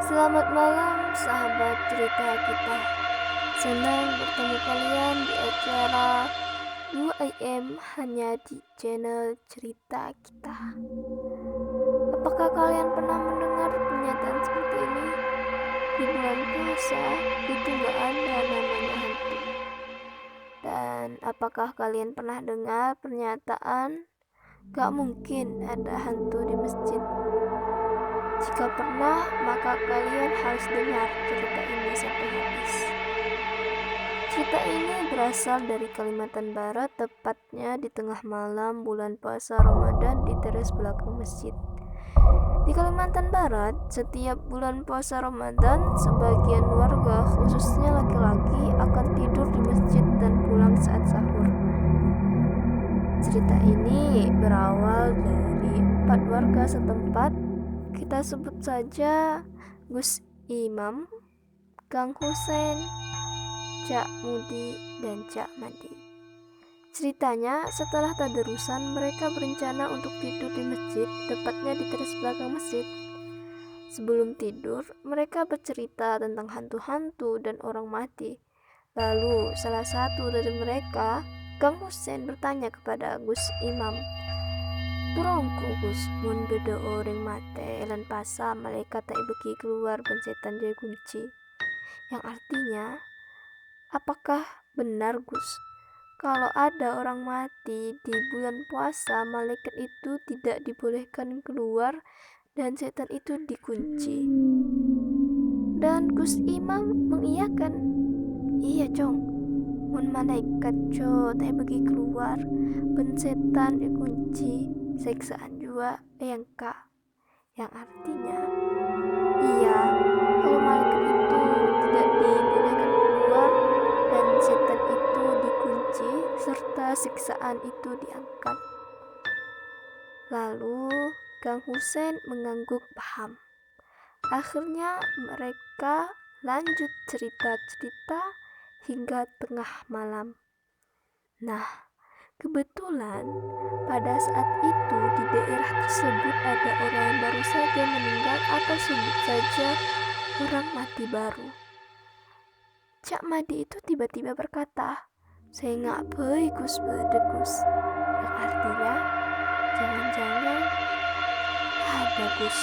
Selamat malam sahabat cerita kita. Senang bertemu kalian di acara 2am hanya di channel cerita kita. Apakah kalian pernah mendengar pernyataan seperti ini? Di bulan puasa itu gak ada namanya hantu. Dan apakah kalian pernah dengar pernyataan gak mungkin ada hantu di masjid? Jika pernah, maka kalian harus dengar cerita ini sampai habis. Cerita ini berasal dari Kalimantan Barat, tepatnya di tengah malam bulan puasa Ramadan di teras belakang masjid. Di Kalimantan Barat, setiap bulan puasa Ramadan, sebagian warga, khususnya laki-laki, akan tidur di masjid dan pulang saat sahur. Cerita ini berawal dari 4 warga setempat. Kita sebut saja Gus Imam, Kang Husen, Cak Mudi, dan Cak Madi. Ceritanya, setelah tadarusan, mereka berencana untuk tidur di masjid, tepatnya di teras belakang masjid. Sebelum tidur, mereka bercerita tentang hantu-hantu dan orang mati. Lalu, salah satu dari mereka, Kang Husen, bertanya kepada Gus Imam, "Turongku Gus, mun beda orang mate lan pasa malaikat tak beki keluar ben setan jadi kunci." Yang artinya, apakah benar Gus, kalau ada orang mati di bulan puasa, malaikat itu tidak dibolehkan keluar dan setan itu dikunci? Dan Gus Imam mengiyakan, "Iya cong, mun malaikat co tak beki keluar ben setan dikunci, siksaan juga yang kak." Yang artinya, iya, kalau malaikat itu tidak dibolehkan keluar dan setan itu dikunci serta siksaan itu diangkat. Lalu Kang Husen mengangguk paham. Akhirnya mereka lanjut cerita-cerita hingga tengah malam. Nah, kebetulan pada saat itu di daerah tersebut ada orang yang baru saja meninggal, atau sebut saja orang mati baru. Cak Madi itu tiba-tiba berkata, "Saya ngapain Gus berdegus?" Yang artinya, jangan-jangan ada Gus.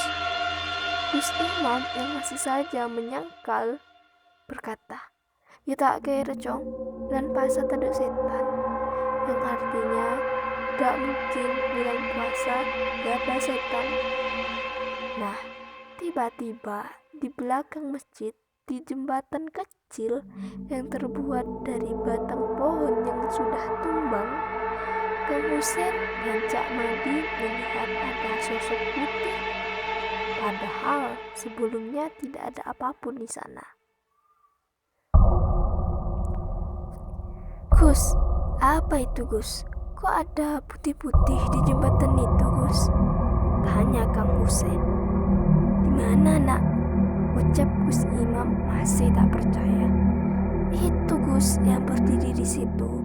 Gus Imam yang masih saja menyangkal berkata, "Ya tak kira cong, dan pasa tada setan." Yang artinya, gak mungkin bulan puasa gak ada setan. Nah, tiba-tiba di belakang masjid, di jembatan kecil yang terbuat dari batang pohon yang sudah tumbang, Kang Husen dan Cak Madi melihat ada sosok putih. Padahal sebelumnya tidak ada apapun di sana. "Gus, apa itu Gus? Kok ada putih-putih di jembatan itu Gus?" tanya Kang Husen. "Di mana nak?" ucap Gus Imam masih tak percaya. "Itu Gus yang berdiri di situ,"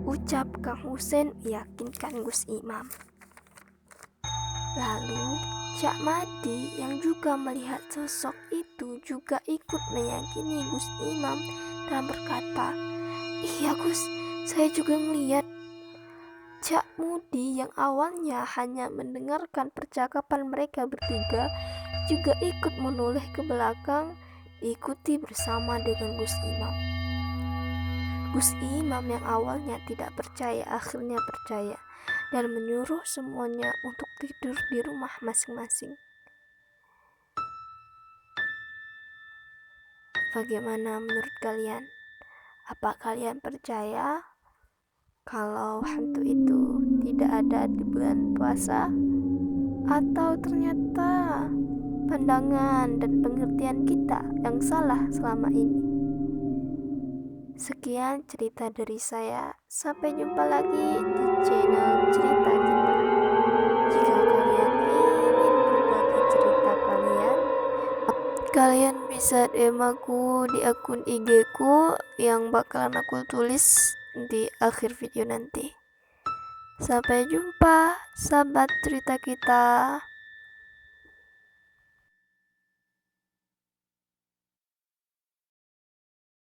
ucap Kang Husen meyakinkan Gus Imam. Lalu Cak Madi yang juga melihat sosok itu juga ikut meyakini Gus Imam dan berkata, "Iya Gus, saya juga ngeliat." Cak Mudi yang awalnya hanya mendengarkan percakapan mereka bertiga juga ikut menoleh ke belakang, diikuti bersama dengan Gus Imam. Gus Imam yang awalnya tidak percaya akhirnya percaya dan menyuruh semuanya untuk tidur di rumah masing-masing. Bagaimana menurut kalian? Apa kalian percaya kalau hantu itu tidak ada di bulan puasa? Atau ternyata pandangan dan pengertian kita yang salah selama ini? Sekian cerita dari saya. Sampai jumpa lagi di channel cerita kita. Jika kalian ingin berbagi cerita kalian bisa DM aku di akun IG ku yang bakalan aku tulis di akhir video nanti. Sampai jumpa, sahabat cerita kita.